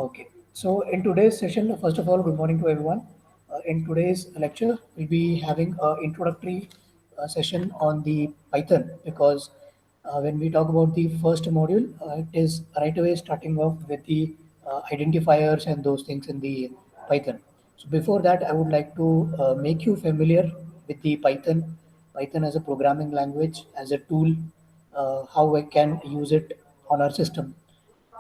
Okay. So in today's session, first of all, good morning to everyone. In today's lecture, we'll be having an introductory session on the Python because when we talk about the first module, it is right away starting off with the identifiers and those things in the Python. So before that, I would like to make you familiar with the Python as a programming language, as a tool, how we can use it on our system.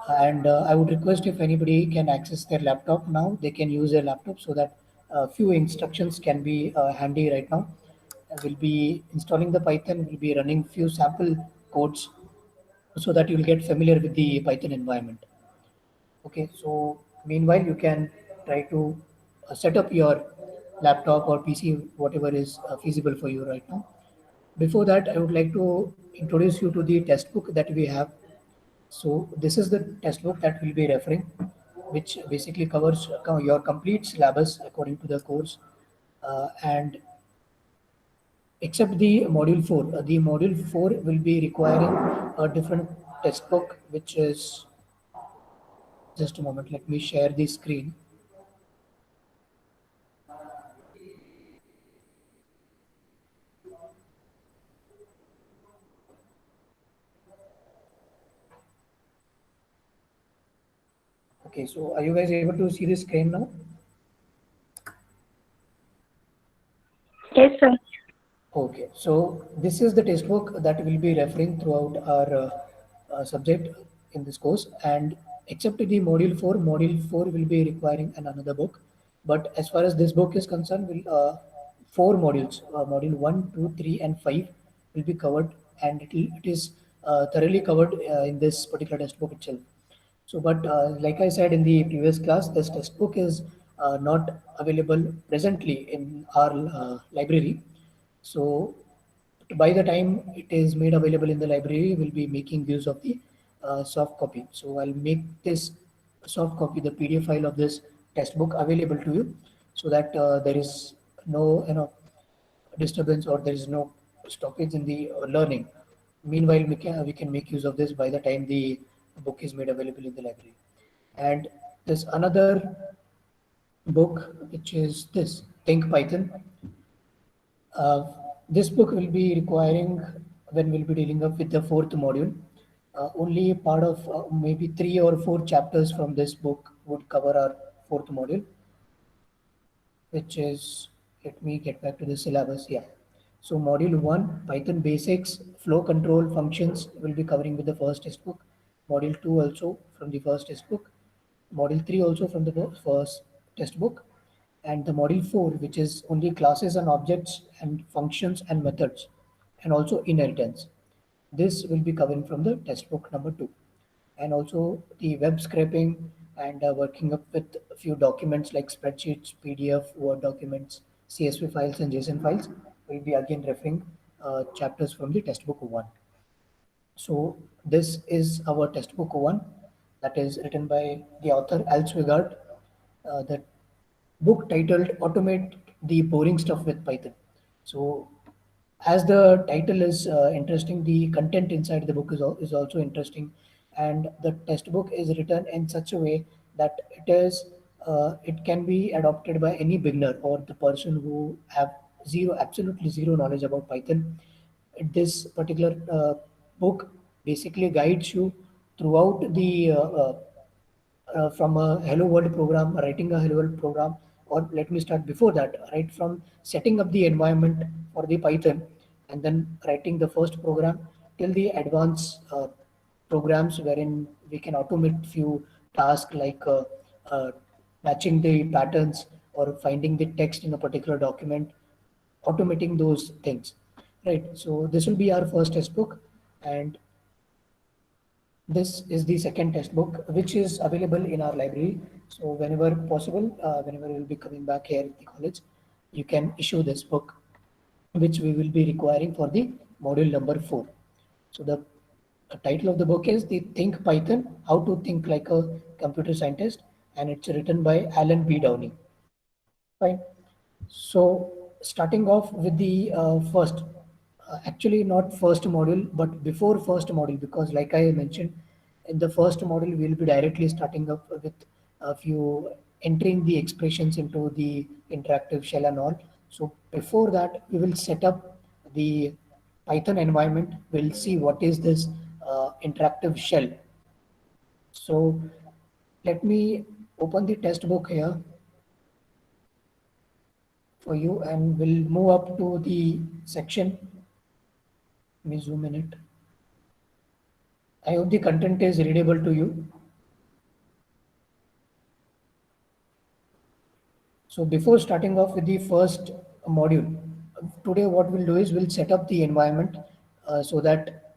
And I would request if anybody can access their laptop now, they can use their laptop so that a few instructions can be handy right now. We'll be installing the Python, we'll be running few sample codes so that you'll get familiar with the Python environment. Okay, so meanwhile, you can try to set up your laptop or PC, whatever is feasible for you right now. Before that, I would like to introduce you to the test book that we have. So this is the textbook that we'll be referring, which basically covers your complete syllabus according to the course. And except the module 4 will be requiring a different textbook, which is, just a moment, let me share the screen. Okay, so are you guys able to see the screen now? Yes, sir. Okay, so this is the textbook that we'll be referring throughout our subject in this course. And except the module 4 will be requiring another book. But as far as this book is concerned, four modules, module 1, 2, 3, and 5 will be covered, and it is thoroughly covered in this particular textbook itself. So, but like I said in the previous class, this textbook is not available presently in our library. So by the time it is made available in the library, we'll be making use of the soft copy. So I'll make this soft copy, the PDF file of this textbook available to you, so that there is no disturbance or there is no stoppage in the learning. Meanwhile, we can make use of this by the time the book is made available in the library. And there's another book which is this Think Python. Uh, this book will be requiring when we'll be dealing up with the fourth module. Only part of maybe 3 or 4 chapters from this book would cover our fourth module, which is, let me get back to the syllabus. Yeah. So module 1, Python basics, flow control functions will be covering with the first textbook. Module 2 also from the first textbook. Module 3 also from the first textbook. And the module 4, which is only classes and objects and functions and methods, and also inheritance. This will be covering from the textbook number 2. And also the web scraping and working up with a few documents like spreadsheets, PDF, Word documents, CSV files, and JSON files will be again referring chapters from the textbook 1. So this is our textbook 1 that is written by the author Al Swigart. The book titled Automate the Boring Stuff with Python. So as the title is interesting, the content inside the book is also interesting, and the textbook is written in such a way that it can be adopted by any beginner or the person who have absolutely zero knowledge about Python. This particular book basically guides you throughout the from a hello world program, writing a hello world program, or let me start before that, right from setting up the environment for the Python and then writing the first program till the advanced programs wherein we can automate few tasks like uh, matching the patterns or finding the text in a particular document, automating those things, right? So this will be our first textbook, and this is the second textbook, which is available in our library. So whenever possible, whenever you'll be coming back here at the college, you can issue this book, which we will be requiring for the module number 4. So the title of the book is The Think Python, How to Think Like a Computer Scientist, and it's written by Alan B. Downey. Fine. So starting off with the first, actually not first module, but before first module, because like I mentioned, in the first module we'll be directly starting up with a few entering the expressions into the interactive shell and all. So before that, we will set up the Python environment. We'll see what is this interactive shell. So let me open the test book here for you, and we'll move up to the section. Let me zoom in it. I hope the content is readable to you. So before starting off with the first module, today what we'll do is we'll set up the environment so that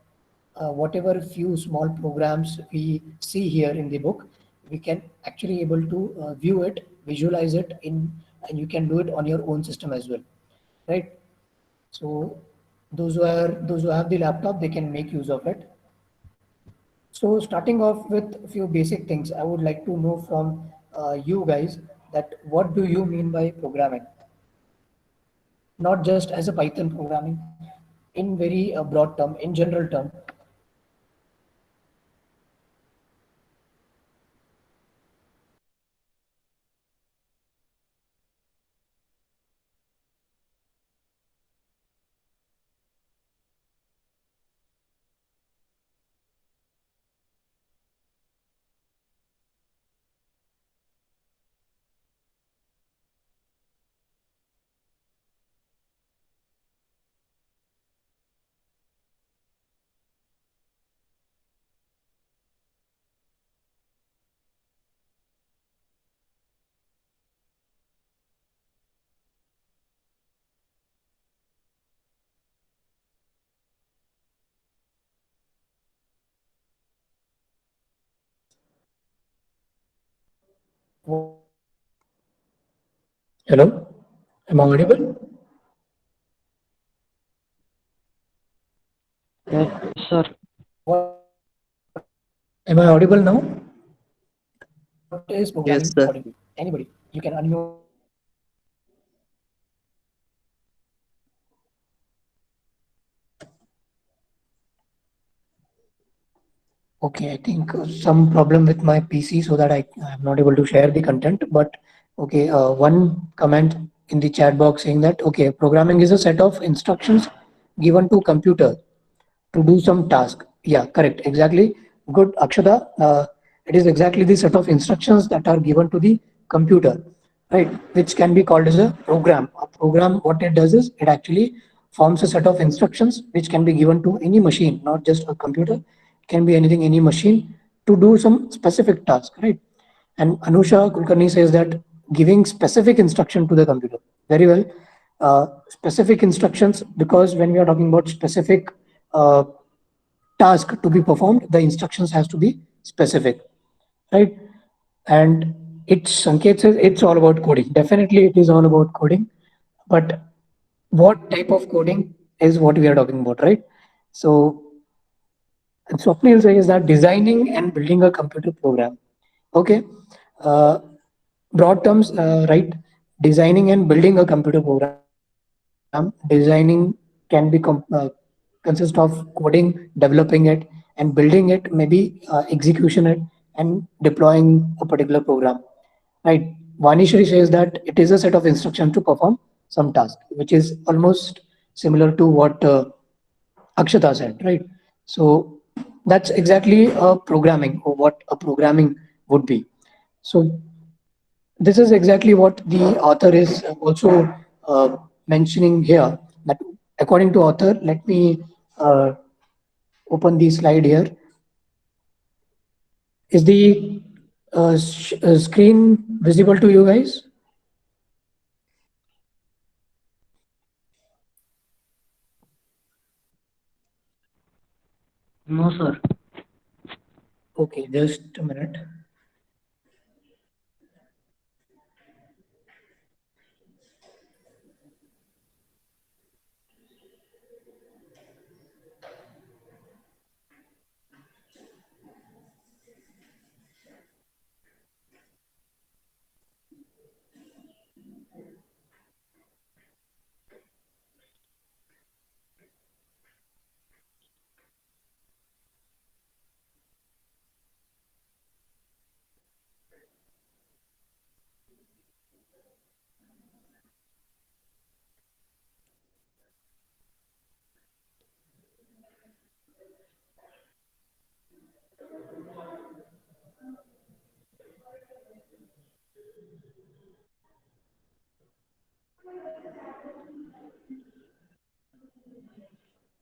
whatever few small programs we see here in the book, we can actually able to view it, visualize it in, and you can do it on your own system as well, right? So those who have the laptop, they can make use of it. So starting off with a few basic things, I would like to know from you guys that what do you mean by programming? Not just as a Python programming, in very broad term, in general term. Hello, am I audible? Yes, sir. Am I audible now? What is Yes, programming sir. according to you? Anybody, you can unmute. Okay, I think some problem with my PC so that I am not able to share the content. But okay, one comment in the chat box saying that okay, programming is a set of instructions given to computer to do some task. Yeah, correct. Exactly. Good, Akshada. It is exactly the set of instructions that are given to the computer, right? Which can be called as a program. A program, what it does is it actually forms a set of instructions which can be given to any machine, not just a computer. It can be anything, any machine to do some specific task, right? And Anusha Kulkarni says that giving specific instruction to the computer. Very well. Specific instructions, because when we are talking about specific uh, task to be performed, the instructions has to be specific, right? And it's Sanket says it's all about coding. Definitely, it is all about coding, but what type of coding is what we are talking about, right? So and Swapnil says that designing and building a computer program. Okay. Uh, Broad terms, right? Designing and building a computer program. Designing can be consist of coding, developing it, and building it, maybe execution it, and deploying a particular program. Right. Vanishri says that it is a set of instructions to perform some task, which is almost similar to what Akshata said, right? So that's exactly a programming or what a programming would be. So this is exactly what the author is also mentioning here. That according to author, let me uh, open the slide here. Is the screen visible to you guys? No, sir. Okay, just a minute.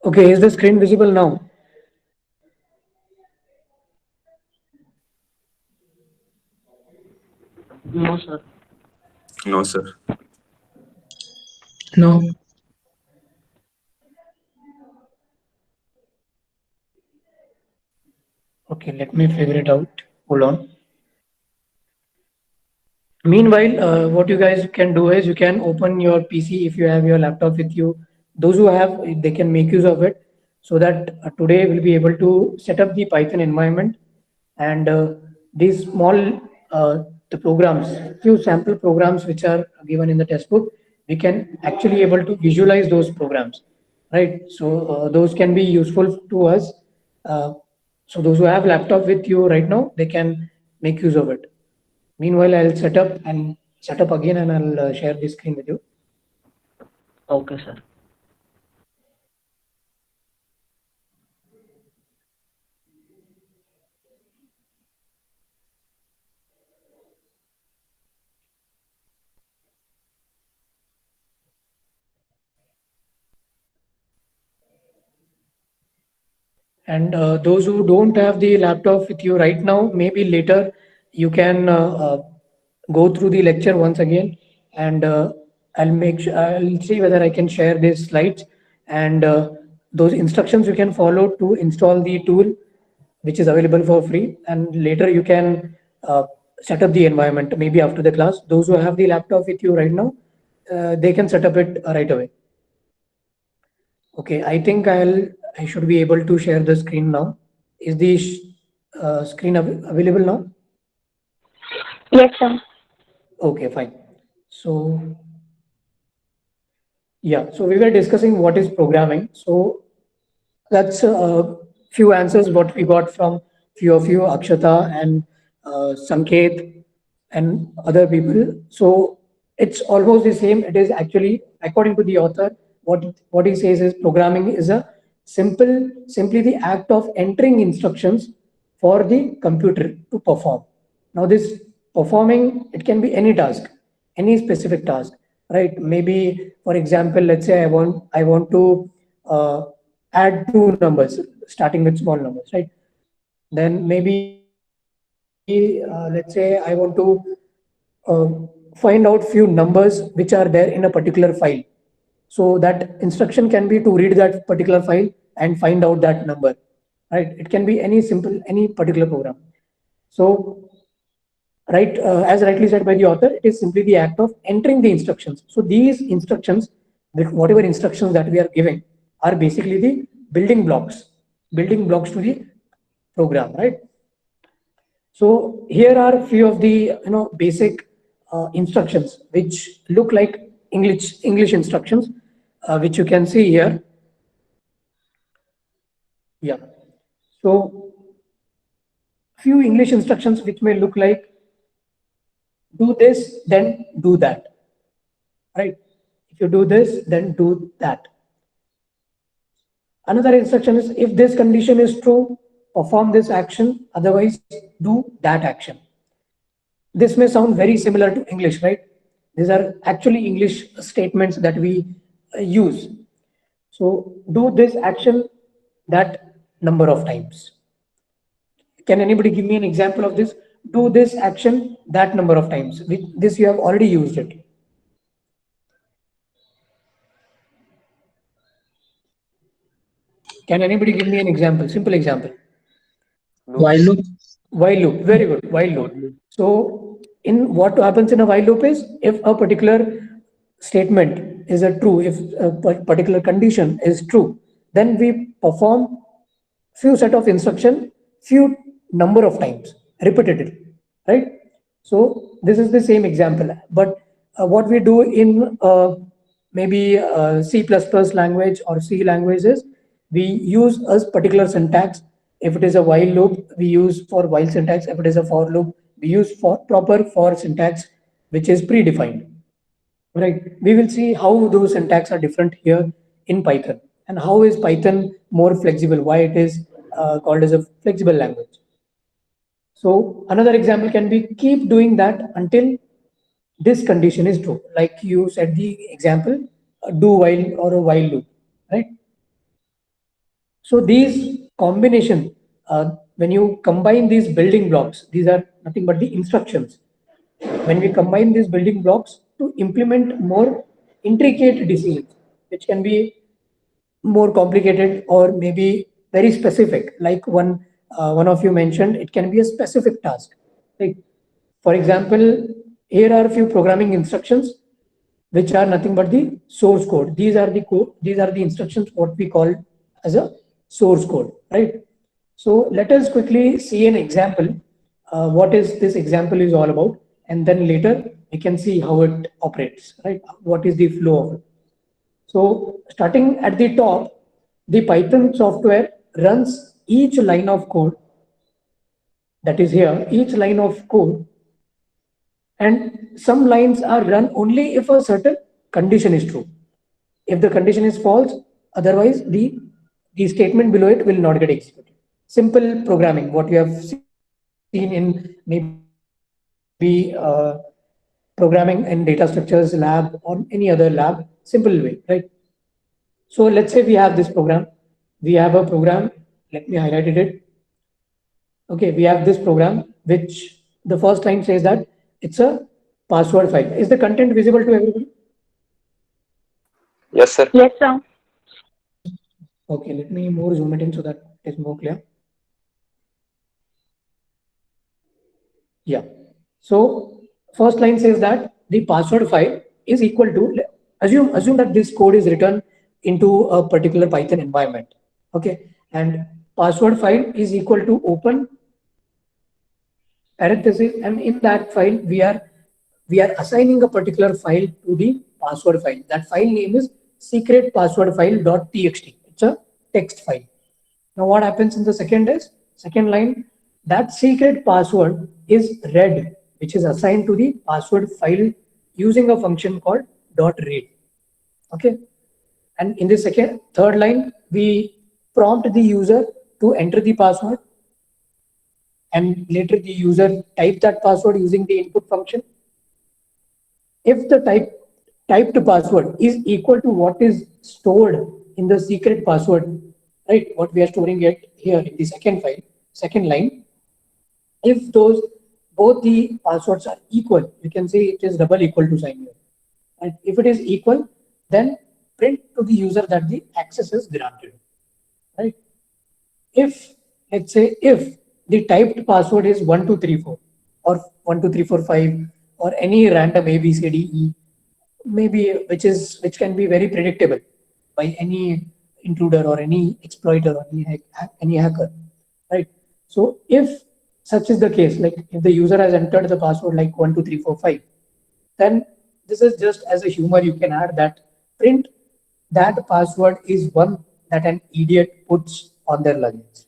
Okay, is the screen visible now? No, sir. No, sir. No. Okay, let me figure it out. Hold on. Meanwhile, what you guys can do is you can open your PC if you have your laptop with you. Those who have, they can make use of it so that today we'll be able to set up the Python environment and these small the programs, few sample programs which are given in the test book, we can actually able to visualize those programs, right? So those can be useful to us. Uh, so those who have laptop with you right now, they can make use of it. Meanwhile, I'll set up again and I'll share the screen with you. Okay, sir. And those who don't have the laptop with you right now, maybe later you can go through the lecture once again, and I'll see whether I can share these slides and those instructions you can follow to install the tool, which is available for free. And later you can set up the environment. Maybe after the class, those who have the laptop with you right now, they can set up it right away. Okay, I think I should be able to share the screen now. Is the screen available now? Yes, sir. Okay, fine. So yeah, so we were discussing what is programming. So that's a few answers what we got from few of you, Akshata and Sanket and other people. So it's almost the same. It is actually, according to the author, what he says is programming is a simply the act of entering instructions for the computer to perform. Now this performing, it can be any task, any specific task, right? Maybe, for example, let's say I want to add two numbers starting with small numbers, right? Then maybe let's say I want to find out few numbers which are there in a particular file. So that instruction can be to read that particular file and find out that number, right? It can be any simple, any particular program. So right, as rightly said by the author, it is simply the act of entering the instructions. So these instructions, whatever instructions that we are giving, are basically the building blocks to the program, right? So here are a few of the basic instructions which look like English instructions, which you can see here. Yeah. So few English instructions which may look like do this, then do that, right? If you do this, then do that. Another instruction is if this condition is true, perform this action, otherwise do that action. This may sound very similar to English, right? These are actually English statements that we use. So do this action that number of times. Can anybody give me an example of this? Do this action that number of times. This you have already used it. Can anybody give me an example? Simple example. While loop. While loop. Very good. While loop. So in what happens in a while loop is if a particular statement is a true, if a particular condition is true, then we perform few set of instruction, few number of times, repeatedly, right? So this is the same example, but what we do in maybe C++ language or C language is we use a particular syntax. If it is a while loop, we use for while syntax. If it is a for loop, we use for proper for syntax, which is predefined. Right. We will see how those syntax are different here in Python and how is Python more flexible, why it is called as a flexible language. So another example can be keep doing that until this condition is true. Like you said the example, do while or a while loop, right? So these combination, when you combine these building blocks, these are nothing but the instructions. When we combine these building blocks to implement more intricate decisions, which can be more complicated or maybe very specific, like one of you mentioned, it can be a specific task. Like, for example, here are a few programming instructions which are nothing but the source code. These are the code, these are the instructions what we call as a source code, right? So let us quickly see an example, what is this example is all about, and then later we can see how it operates, right? What is the flow of it. So starting at the top, the Python software runs each line of code, that is here, each line of code, and some lines are run only if a certain condition is true. If the condition is false, otherwise the statement below it will not get executed. Simple programming, what you have seen in maybe programming in data structures lab or any other lab, simple way, right? So let's say we have this program. We have a program, let me highlight it. Okay, we have this program, which the first line says that it's a password file. Is the content visible to everybody? Yes, sir. Yes, sir. Okay, let me more zoom it in so that it's more clear. Yeah. So first line says that the password file is equal to, assume that this code is written into a particular Python environment. Okay, and password file is equal to open parenthesis, and in that file we are assigning a particular file to the password file. That file name is secret password file.txt. It's a text file. Now what happens in the second line, that secret password is read, which is assigned to the password file using a function called .read. Okay, and in the third line, we prompt the user to enter the password, and later the user type that password using the input function. If the typed password is equal to what is stored in the secret password, right, what we are storing it here in the second line, if those both the passwords are equal, you can say it is double equal to sign here. And if it is equal, then print to the user that the access is granted, right? If, let's say, if the typed password is 1234 or 12345 or any random ABCDE, maybe which can be very predictable by any intruder or any exploiter or any hacker, right? So if such is the case, like if the user has entered the password like 12345, then this is just as a humor you can add that print that password is one that an idiot puts on their luggage.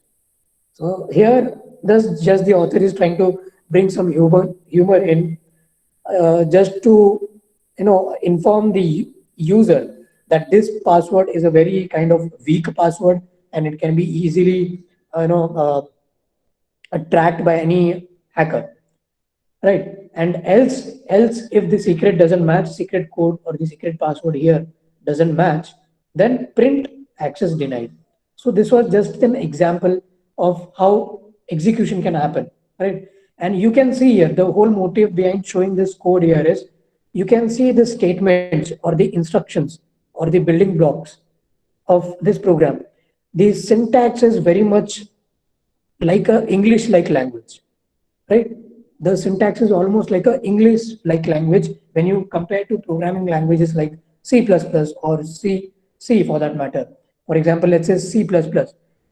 So here, this just the author is trying to bring some humor in, just to inform the user that this password is a very kind of weak password and it can be easily tracked by any hacker, right? And else if the secret doesn't match, secret code or the secret password here doesn't match, then print access denied. So this was just an example of how execution can happen, right? And you can see here the whole motive behind showing this code here is you can see the statements or the instructions or the building blocks of this program. The syntax is very much like a English like language, right? The syntax is almost like a English like language when you compare to programming languages like C++ or C for that matter. For example, let's say C++.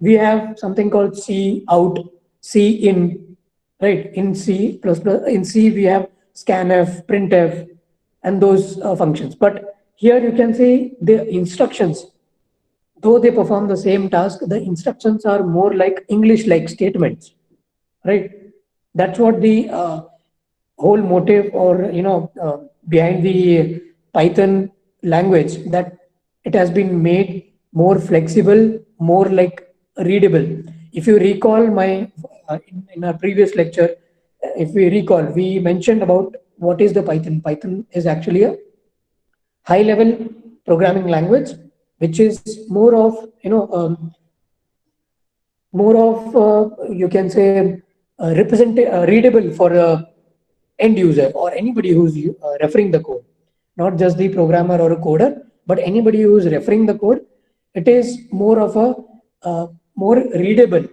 We have something called C out, C in, right? In C++, in C we have scanf, printf, and those functions. But here you can see the instructions, though they perform the same task, the instructions are more like English-like statements, right? That's what the whole motive or behind the Python language, that it has been made more flexible, more like readable. If you recall my in our previous lecture, if we recall, we mentioned about what is the Python. Python is actually a high level programming language which is more of more of you can say readable for a end user or anybody who's referring the code, not just the programmer or a coder, but anybody who's referring the code. It is more of a more readable,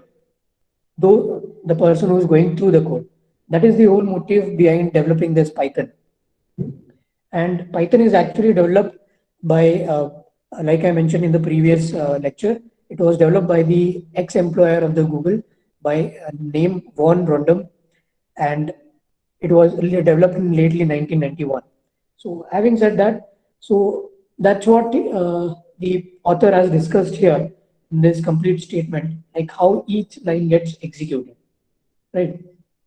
though the person who's going through the code. That is the whole motive behind developing this Python. And Python is actually developed by, like I mentioned in the previous lecture, it was developed by the ex-employer of the Google by name Von Rondum, and it was developed in lately 1991. So having said that, so that's what the author has discussed here in this complete statement, like how each line gets executed, right?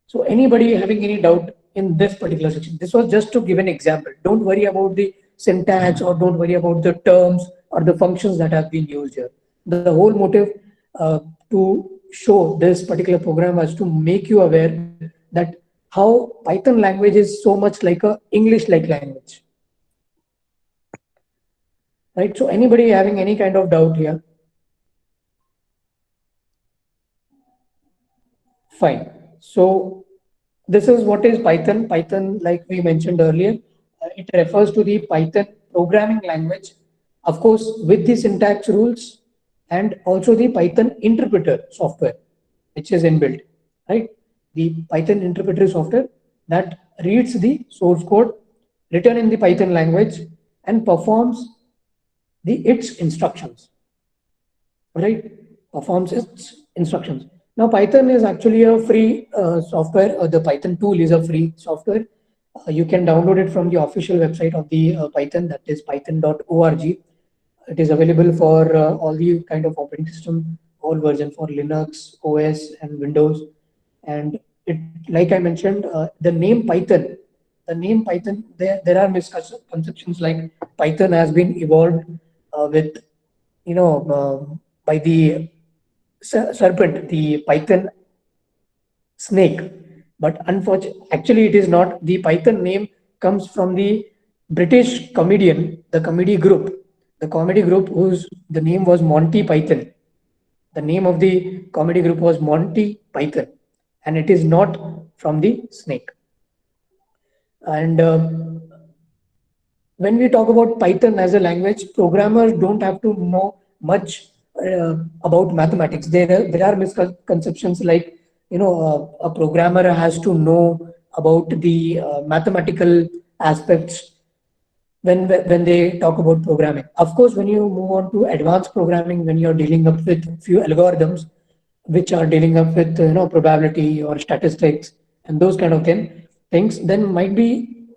So anybody having any doubt in this particular section, this was just to give an example. Don't worry about the syntax or don't worry about the terms or the functions that have been used here. The whole motive to show this particular program was to make you aware that how Python language is so much like a English-like language. Right? So anybody having any kind of doubt here? Fine. So this is what is Python. Python, like we mentioned earlier, it refers to the Python programming language, of course, with the syntax rules and also the Python interpreter software, which is inbuilt, right? The Python interpreter software that reads the source code written in the Python language and performs its instructions, right? Performs its instructions. Now, Python is actually a free software. The Python tool is a free software. You can download it from the official website of the Python, that is python.org. It is available for all the kind of operating system, all version for Linux, OS, and Windows. And it, like I mentioned, the name Python, there are misconceptions like Python has been evolved with, by the serpent, the Python snake. But unfortunately, actually it is not. The Python name comes from the British comedian, the comedy group. The comedy group whose the name was Monty Python. The name of the comedy group was Monty Python, and it is not from the snake. And when we talk about Python as a language, programmers don't have to know much about mathematics. There are misconceptions like, a programmer has to know about the mathematical aspects when they talk about programming. Of course, when you move on to advanced programming, when you're dealing up with few algorithms which are dealing up with probability or statistics and those kind of things, then might be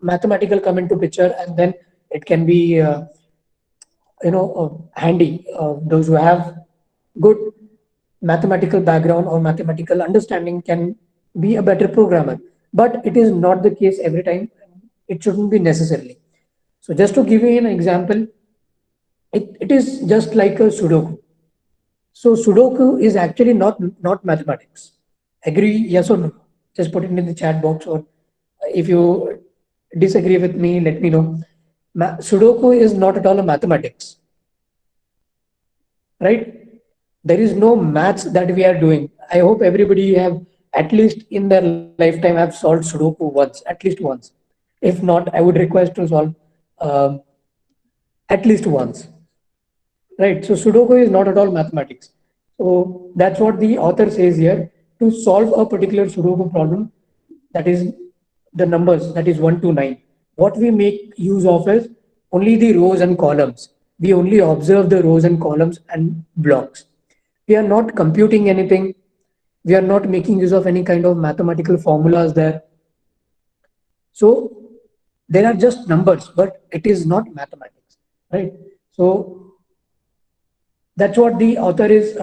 mathematical come into picture, and then it can be handy. Those who have good mathematical background or mathematical understanding can be a better programmer, but it is not the case every time. It shouldn't be necessarily. So just to give you an example, it is just like a Sudoku. So Sudoku is actually not mathematics. Agree? Yes or no? Just put it in the chat box, or if you disagree with me, let me know. Sudoku is not at all a mathematics, right? There is no maths that we are doing. I hope everybody have at least in their lifetime have solved Sudoku once, at least once. If not, I would request to solve at least once, right? So Sudoku is not at all mathematics. So that's what the author says here. To solve a particular Sudoku problem, that is the numbers, that is 1 to 9. What we make use of is only the rows and columns. We only observe the rows and columns and blocks. We are not computing anything. We are not making use of any kind of mathematical formulas there. So there are just numbers, but it is not mathematics, right? So that's what the author is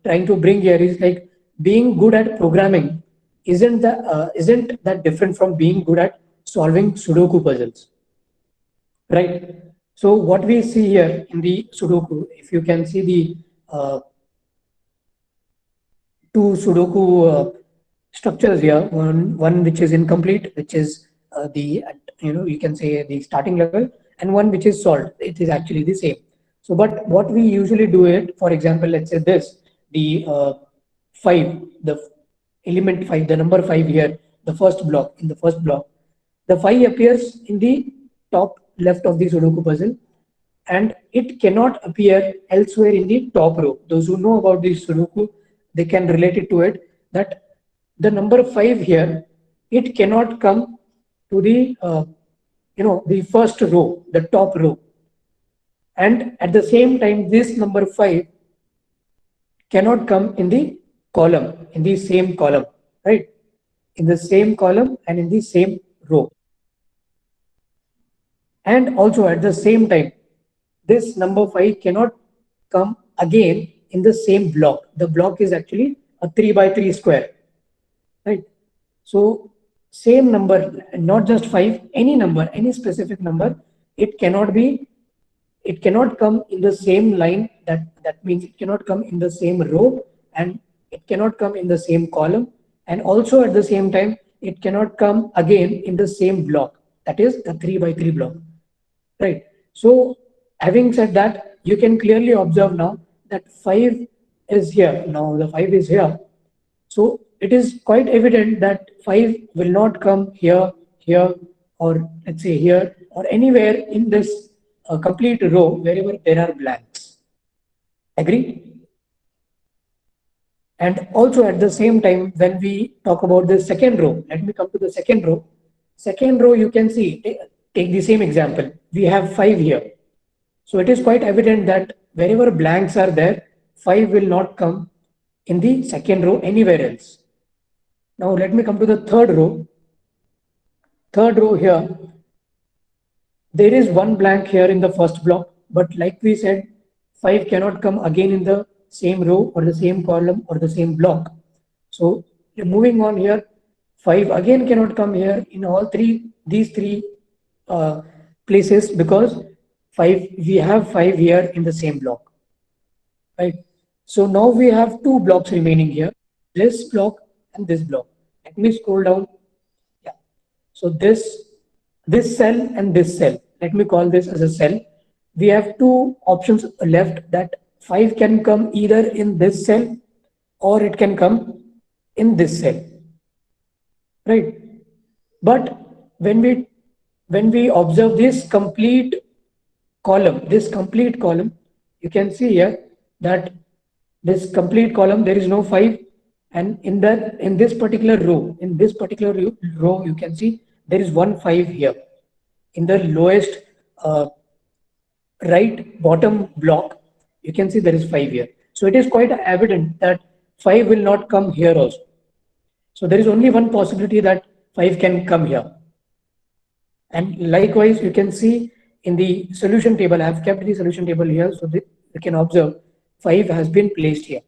trying to bring here, is like being good at programming isn't that different from being good at solving Sudoku puzzles, right? So what we see here in the Sudoku, if you can see the two Sudoku structures here, one which is incomplete, which is you can say the starting level, and one which is solved. It is actually the same. So, but what we usually do it, for example, let's say this, the 5, the element 5, the number 5 here, the first block, in the first block, the 5 appears in the top left of the Sudoku puzzle, and it cannot appear elsewhere in the top row. Those who know about the Sudoku, they can relate it to it, that the number 5 here, it cannot come to the the first row, the top row. And at the same time, this number 5 cannot come in the column, in the same column, right? In the same column and in the same row. And also at the same time, this number 5 cannot come again in the same block. The block is actually a 3 by 3 square, right? So same number, not just 5, any number, any specific number, it cannot come in the same line. That means it cannot come in the same row, and it cannot come in the same column, and also at the same time it cannot come again in the same block, that is the 3 by 3 block, right? So having said that, you can clearly observe now that 5 is here. Now the 5 is here, so it is quite evident that 5 will not come here, or let's say here, or anywhere in this complete row wherever there are blanks. Agree? And also at the same time, when we talk about the second row, let me come to the second row. Second row, you can see, take the same example. We have 5 here. So it is quite evident that wherever blanks are there, 5 will not come in the second row anywhere else. Now let me come to the third row. Third row here, there is one blank here in the first block, but like we said, 5 cannot come again in the same row or the same column or the same block. So moving on here, 5 again cannot come here in all these three places, because we have 5 here in the same block, right? So now we have 2 blocks remaining here, this block and this block. Let me scroll down. Yeah. So this cell and this cell, let me call this as a cell. We have 2 options left, that 5 can come either in this cell or it can come in this cell, right? But when we observe this complete column, you can see here that this complete column, there is no 5, and in this particular row, you can see there is 1 5 here in the lowest right bottom block. You can see there is 5 here. So it is quite evident that 5 will not come here also. So there is only one possibility that 5 can come here. And likewise, you can see in the solution table, I have kept the solution table here, so that you can observe 5 has been placed here.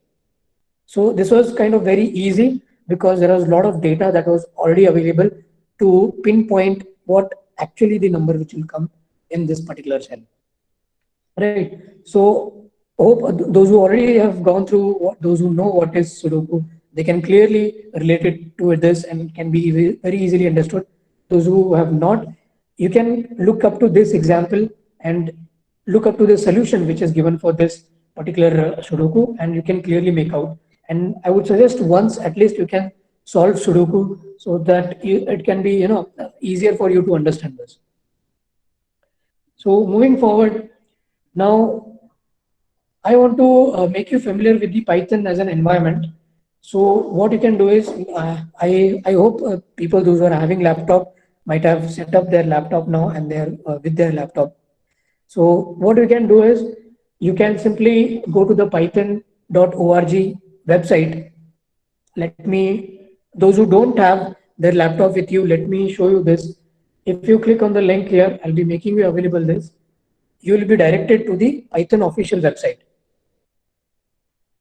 So this was kind of very easy, because there was a lot of data that was already available to pinpoint what actually the number which will come in this particular cell, right? So hope those who already have gone through, those who know what is Sudoku, they can clearly relate it to this and can be very easily understood. Those who have not, you can look up to this example and look up to the solution which is given for this particular Sudoku, and you can clearly make out. And I would suggest once at least you can solve Sudoku, so that it can be easier for you to understand this. So moving forward, now I want to make you familiar with the Python as an environment. So what you can do is, I hope people, those who are having laptop, might have set up their laptop now and they're with their laptop. So what you can do is, you can simply go to the python.org website. Those who don't have their laptop with you, let me show you this. If you click on the link here, I'll be making you available this. You will be directed to the Python official website.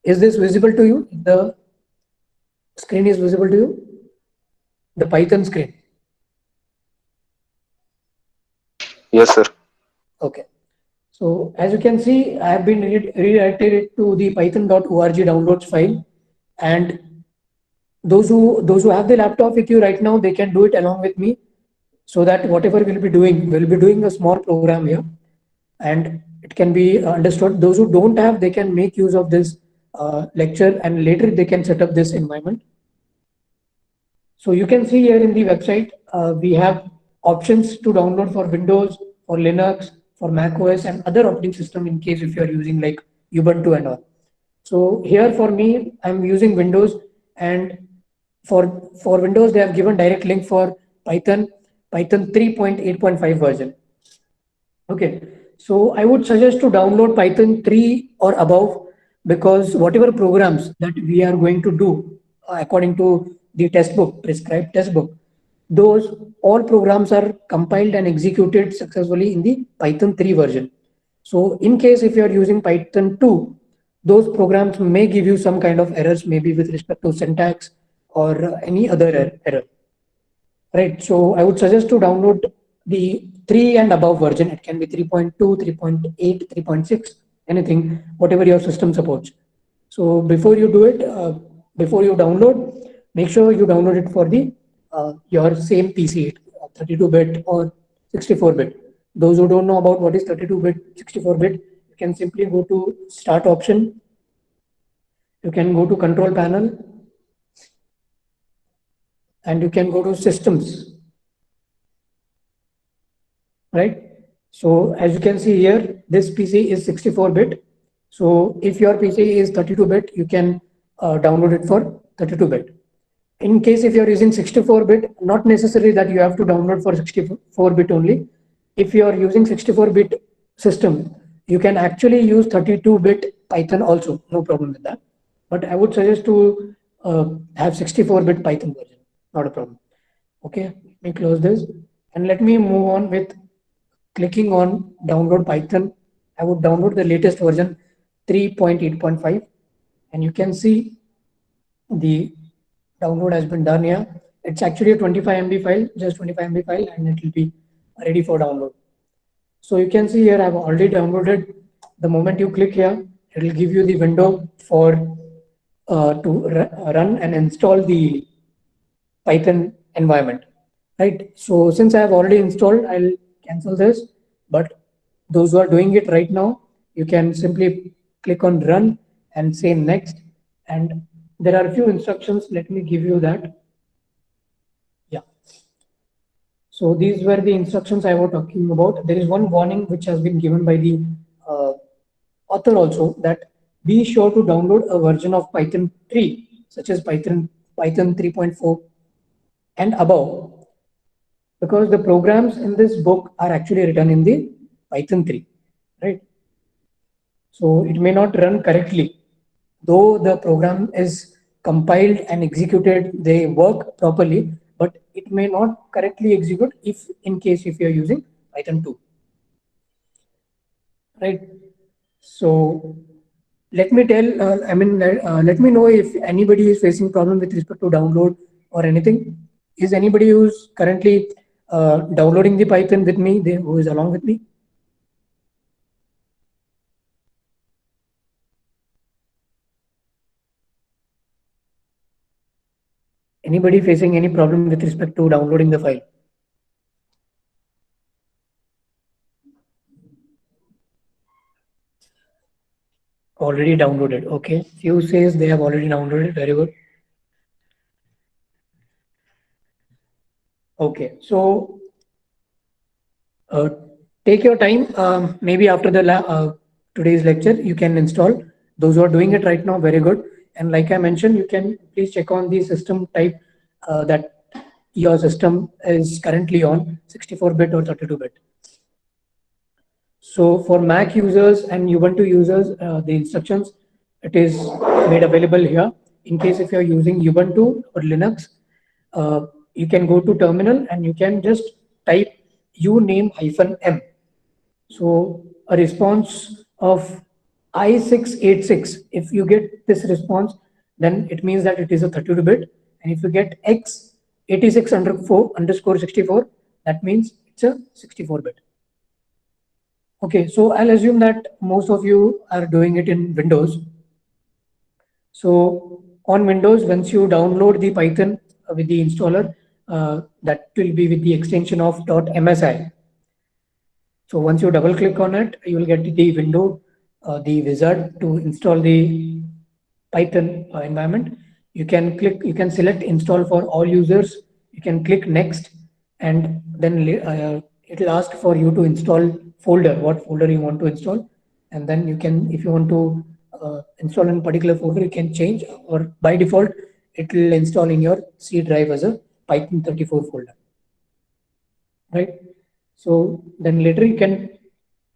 Is this visible to you? The screen is visible to you? The Python screen. Yes, sir. Okay. So as you can see, I have been redirected to the python.org downloads file, and those who have the laptop with you right now, they can do it along with me, so that whatever we'll be doing a small program here, and it can be understood. Those who don't have, they can make use of this lecture, and later they can set up this environment. So you can see here in the website, we have options to download for Windows, for Linux, for Mac OS and other operating system in case if you are using like Ubuntu and all. So here for me, I'm using Windows, and for Windows, they have given direct link for Python 3.8.5 version. Okay, so I would suggest to download Python 3 or above, because whatever programs that we are going to do according to the test book, prescribed test book, those all programs are compiled and executed successfully in the Python 3 version. So in case if you are using Python 2, those programs may give you some kind of errors, maybe with respect to syntax or any other error. Right, so I would suggest to download the 3 and above version. It can be 3.2, 3.8, 3.6, anything, whatever your system supports. So before you do it, before you download, make sure you download it for the your same PC, 32-bit or 64-bit. Those who don't know about what is 32-bit, 64-bit, you can simply go to Start option. You can go to Control Panel, and you can go to Systems. Right? So as you can see here, this PC is 64-bit. So if your PC is 32-bit, you can download it for 32-bit. In case if you're using 64-bit, not necessary that you have to download for 64-bit only. If you are using 64-bit system, you can actually use 32-bit Python also, no problem with that. But I would suggest to have 64-bit Python version, not a problem. Okay, let me close this and let me move on with clicking on download Python. I would download the latest version 3.8.5, and you can see the download has been done here. It's actually a 25 MB file, just 25 MB file, and it will be ready for download. So you can see here I've already downloaded. The moment you click here, it will give you the window for to run and install the Python environment. Right. So since I have already installed, I'll cancel this. But those who are doing it right now, you can simply click on run and say next. And there are a few instructions. Let me give you that. Yeah. So these were the instructions I was talking about. There is one warning which has been given by the author also, that be sure to download a version of Python 3, such as Python 3.4 and above, because the programs in this book are actually written in the Python 3, right? So it may not run correctly, though the program is compiled and executed, they work properly, but it may not correctly execute if you're using Python 2, right? So let me tell, let me know if anybody is facing problem with respect to download or anything. Is anybody who's currently downloading the Python with me, who is along with me? Anybody facing any problem with respect to downloading the file? Already downloaded. Okay. Few says they have already downloaded. Very good. Okay. So take your time. Maybe after the today's lecture, you can install. Those who are doing it right now, very good. And like I mentioned, you can please check on the system type that your system is currently on, 64-bit or 32-bit. So for Mac users and Ubuntu users, the instructions, it is made available here. In case if you're using Ubuntu or Linux, you can go to terminal and you can just type uname -m. So a response of I686, if you get this response, then it means that it is a 32-bit. And if you get X86_64, that means it's a 64-bit. Okay, so I'll assume that most of you are doing it in Windows. So on Windows, once you download the Python with the installer, that will be with the extension of .msi. So once you double click on it, you will get the window, the wizard to install the Python environment, you can select install for all users. You can click next, and then it will ask for you to install folder, what folder you want to install. And then you can, if you want to install in particular folder, you can change, or by default, it will install in your C drive as a Python 34 folder, right? So then later you can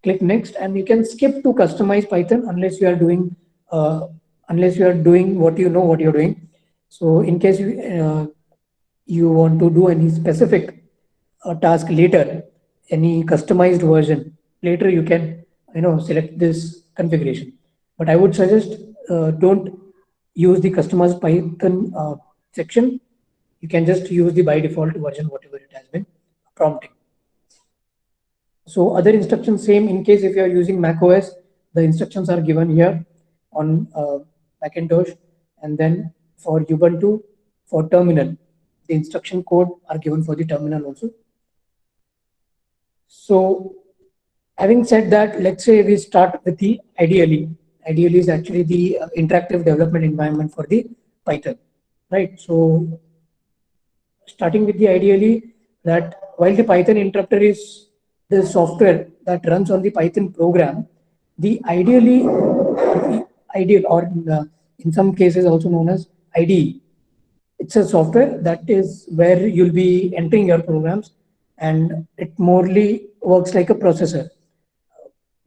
click next, and you can skip to customize Python unless you are doing what you know what you're doing. So in case you want to do any specific task later, any customized version later, you can select this configuration. But I would suggest don't use the customized Python section. You can just use the by default version, whatever it has been prompting. So other instructions same. In case if you are using Mac OS, the instructions are given here on Macintosh, and then for Ubuntu, for terminal, the instruction code are given for the terminal also. So having said that, let's say we start with the IDLE. IDLE is actually the interactive development environment for the Python, right? So starting with the IDLE, that while the Python interpreter is the software that runs on the Python program, the IDLE, or in some cases also known as IDE, it's a software that is where you'll be entering your programs, and it morely works like a processor.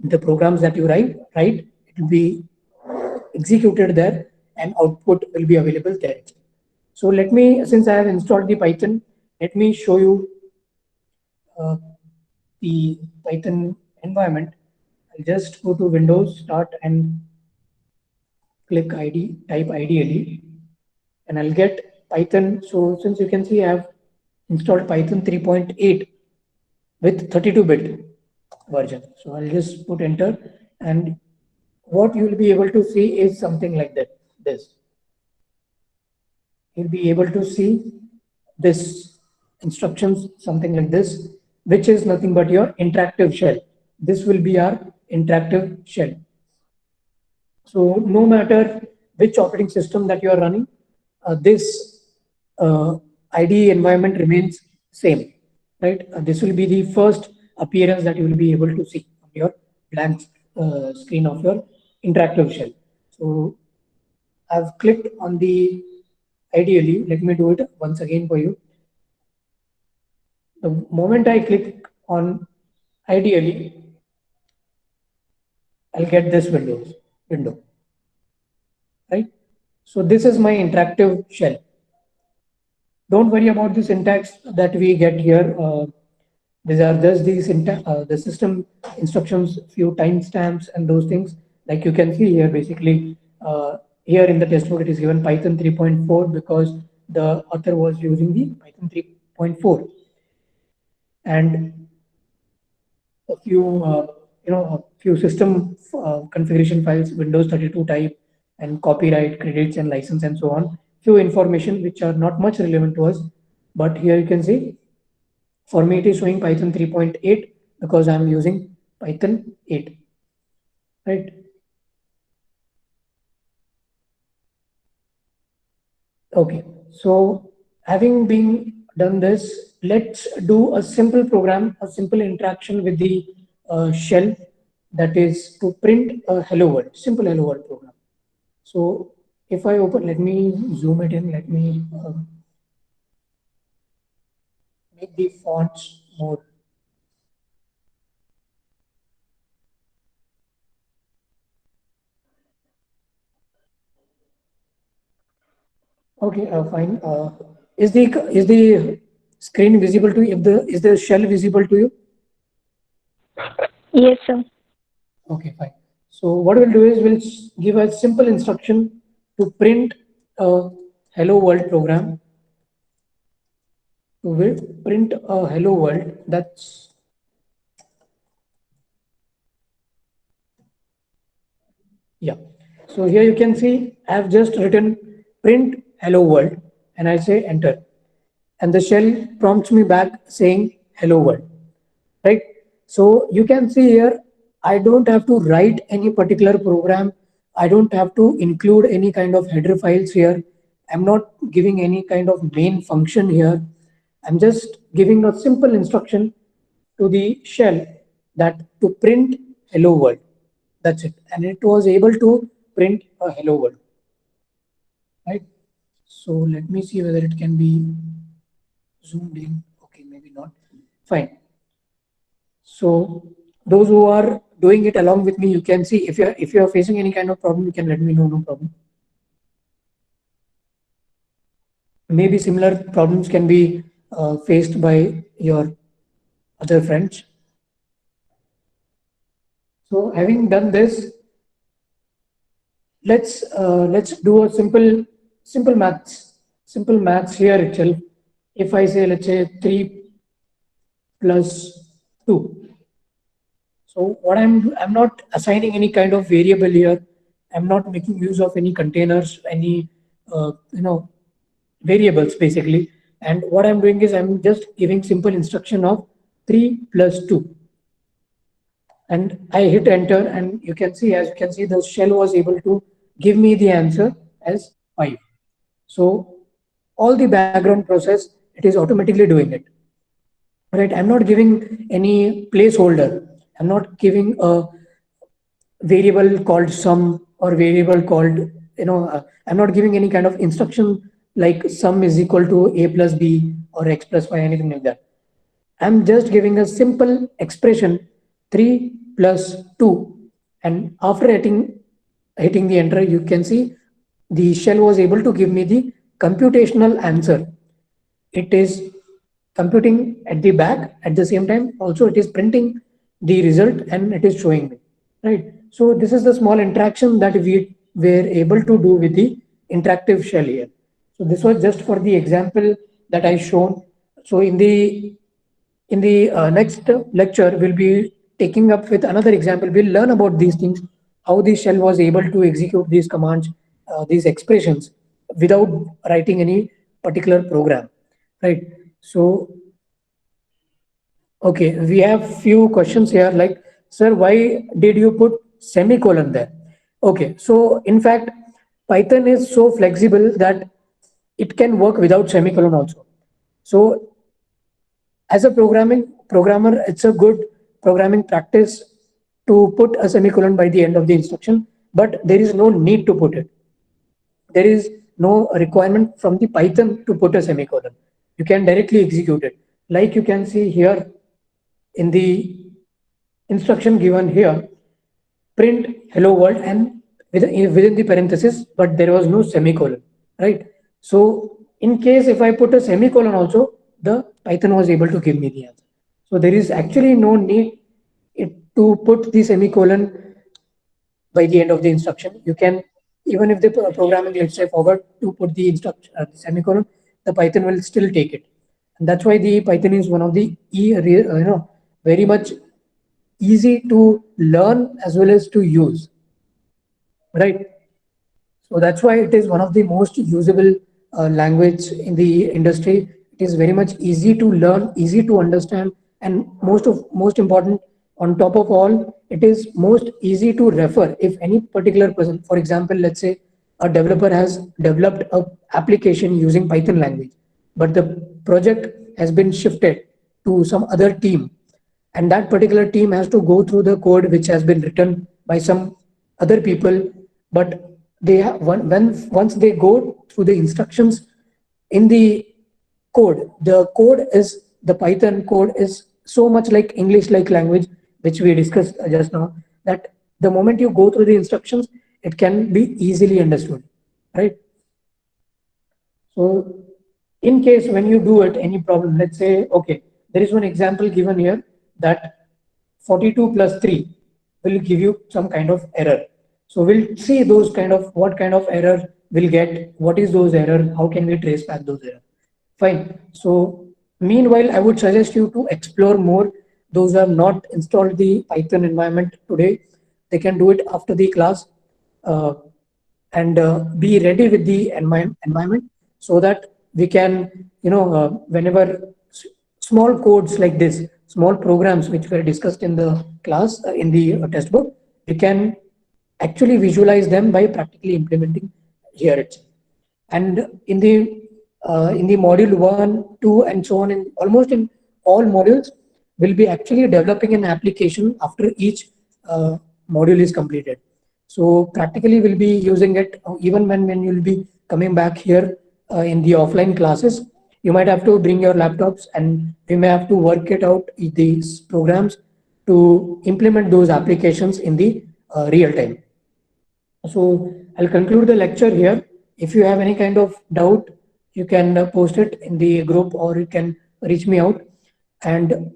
The programs that you write, it will be executed there, and output will be available there. So let me, since I have installed the Python, let me show you the Python environment. I'll just go to Windows, Start, and click type IDLE, and I'll get Python. So since you can see, I have installed Python 3.8 with 32-bit version. So I'll just put enter, and what you will be able to see is something like that. You'll be able to see this instructions, something like this, which is nothing but your interactive shell. This will be our interactive shell. So no matter which operating system that you are running, this IDE environment remains same, right? This will be the first appearance that you will be able to see on your blank screen of your interactive shell. So I've clicked on the IDLE. Let me do it once again for you. The moment I click on IDLE, I'll get this window, right? So this is my interactive shell. Don't worry about the syntax that we get here. These are just the system instructions, few timestamps and those things. Like you can see here, basically, here in the textbook, it is given Python 3.4 because the author was using the Python 3.4. And a few system configuration files, Windows 32 type, and copyright, credits, and license, and so on. Few information which are not much relevant to us, but here you can see, for me it is showing Python 3.8 because I'm using Python 8, right? Okay, so having been done this, let's do a simple program, a simple interaction with the shell, that is to print a hello world, simple hello world program. So if I open, let me zoom it in, let me make the fonts more. Okay, fine. Is the screen visible to you? Is the shell visible to you? Yes, sir. Okay, fine. So what we'll do is we'll give a simple instruction to print a hello world program. To print a hello world, that's yeah. So here you can see I have just written print hello world, and I say enter, and the shell prompts me back saying hello world, right? So you can see here I don't have to write any particular program I don't have to include any kind of header files here. I'm not giving any kind of main function here. I'm just giving a simple instruction to the shell that to print hello world. That's it. And it was able to print a hello world. Right? So let me see whether it can be zoomed in. Okay, maybe not. Fine. So those who are doing it along with me, you can see if you're facing any kind of problem, you can let me know, no problem. Maybe similar problems can be faced by your other friends. So having done this, let's do a simple maths here itself. If I say, let's say 3 plus 2. So what I'm not assigning any kind of variable here. I'm not making use of any containers, any variables basically. And what I'm doing is I'm just giving simple instruction of 3 plus 2. And I hit enter, and you can see, as you can see, the shell was able to give me the answer as 5. So all the background process, it is automatically doing it. Right? I'm not giving any placeholder. I'm not giving a variable called sum or variable called, I'm not giving any kind of instruction like sum is equal to a plus b or x plus y, anything like that. I'm just giving a simple expression 3 plus 2, and after hitting the enter, you can see the shell was able to give me the computational answer. It is computing at the back, at the same time also it is printing the result and it is showing me, right? So this is the small interaction that we were able to do with the interactive shell here. So this was just for the example that I shown. So in the next lecture, we'll be taking up with another example. We'll learn about these things, how the shell was able to execute these commands, these expressions without writing any particular program, right? So, okay, we have few questions here like, sir, why did you put semicolon there? Okay, so in fact, Python is so flexible that it can work without semicolon also. So as a programmer, it's a good programming practice to put a semicolon by the end of the instruction, but there is no need to put it. There is no requirement from the Python to put a semicolon. You can directly execute it. Like you can see here in the instruction given here, print hello world and within the parenthesis, but there was no semicolon, right? So in case if I put a semicolon also, the Python was able to give me the answer. So there is actually no need to put the semicolon by the end of the instruction. You can, even if the programming, let's say, forward to put the instruction semicolon, the Python will still take it. And that's why the Python is one of the very much easy to learn as well as to use, right? So that's why it is one of the most usable language in the industry. It is very much easy to learn, easy to understand, and most important, on top of all, it is most easy to refer. If any particular person, for example, let's say a developer has developed a application using Python language, but the project has been shifted to some other team, and that particular team has to go through the code which has been written by some other people, but they have once they go through the instructions in the code, the Python code is so much like English like language, which we discussed just now, that the moment you go through the instructions, it can be easily understood, right? So in case when you do it, any problem, let's say, okay, there is one example given here that 42 plus 3 will give you some kind of error. So we'll see those what kind of error we'll get, what is those error, how can we trace back those error. Fine. So meanwhile, I would suggest you to explore more. Those who have not installed the Python environment today, they can do it after the class, and be ready with the environment so that we can, whenever small codes like this, small programs which were discussed in the class, in the test book, we can actually visualize them by practically implementing here itself. And in the module 1, 2, and so on, in almost in all modules, will be actually developing an application after each module is completed. So practically we'll be using it even when you'll be coming back here in the offline classes. You might have to bring your laptops and we may have to work it out these programs to implement those applications in the real time. So I'll conclude the lecture here. If you have any kind of doubt, you can post it in the group or you can reach me out. And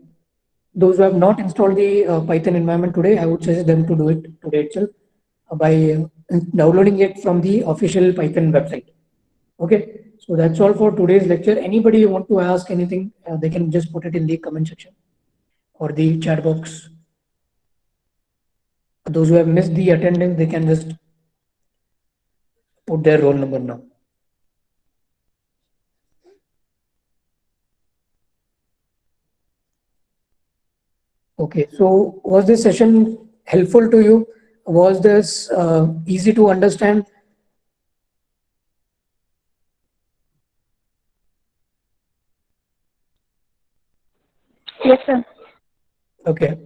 those who have not installed the Python environment today, I would suggest them to do it today itself by downloading it from the official Python website. Okay, so that's all for today's lecture. Anybody want to ask anything, they can just put it in the comment section or the chat box. Those who have missed the attendance, they can just put their roll number now. Okay, so was this session helpful to you? Was this easy to understand? Yes, sir. Okay.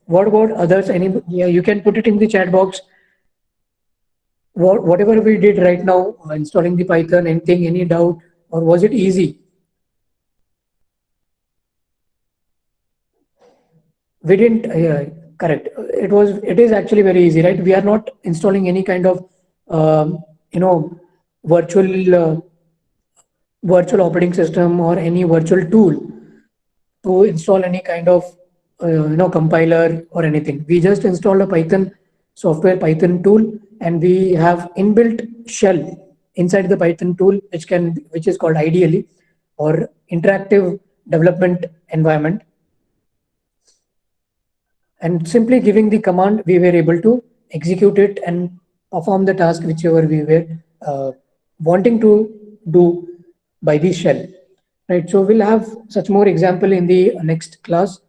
What about others? Any? Yeah, you can put it in the chat box. Whatever we did right now, installing the Python, anything, any doubt, or was it easy? We didn't. Correct. It is actually very easy, right? We are not installing any kind of, you know, virtual virtual operating system or any virtual tool to install any kind of compiler or anything. We just installed a Python software, Python tool, and we have inbuilt shell inside the Python tool, which is called ideally or interactive development environment. And simply giving the command, we were able to execute it and perform the task whichever we were wanting to do by the shell. Right, so we'll have such more example in the next class.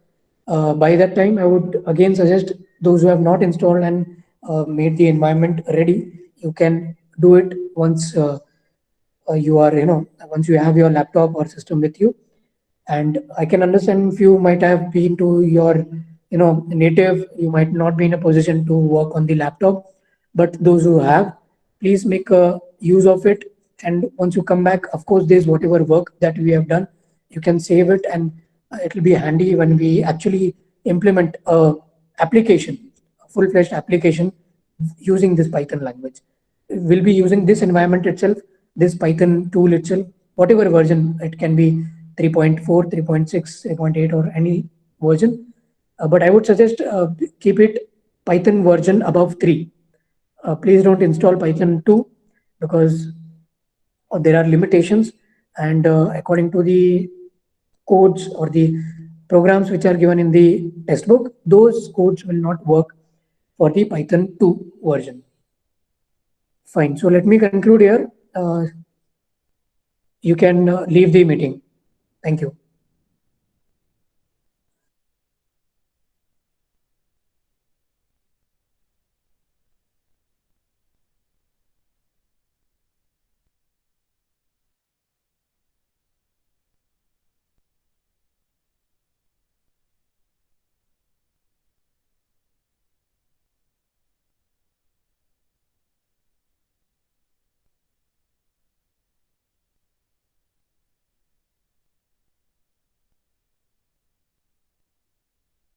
By that time, I would again suggest those who have not installed and made the environment ready, you can do it once you are, once you have your laptop or system with you. And I can understand if you might have been to your, native, you might not be in a position to work on the laptop, but those who have, please make a use of it. And once you come back, of course, there's whatever work that we have done, you can save it, and it will be handy when we actually implement a application, a full-fledged application using this Python language. We'll be using this environment itself, this Python tool itself, whatever version, it can be 3.4, 3.6, 3.8, or any version. But I would suggest keep it Python version above 3. Please don't install Python 2 because there are limitations, and according to the codes or the programs which are given in the textbook, those codes will not work for the Python 2 version. Fine. So let me conclude here. You can leave the meeting. Thank you.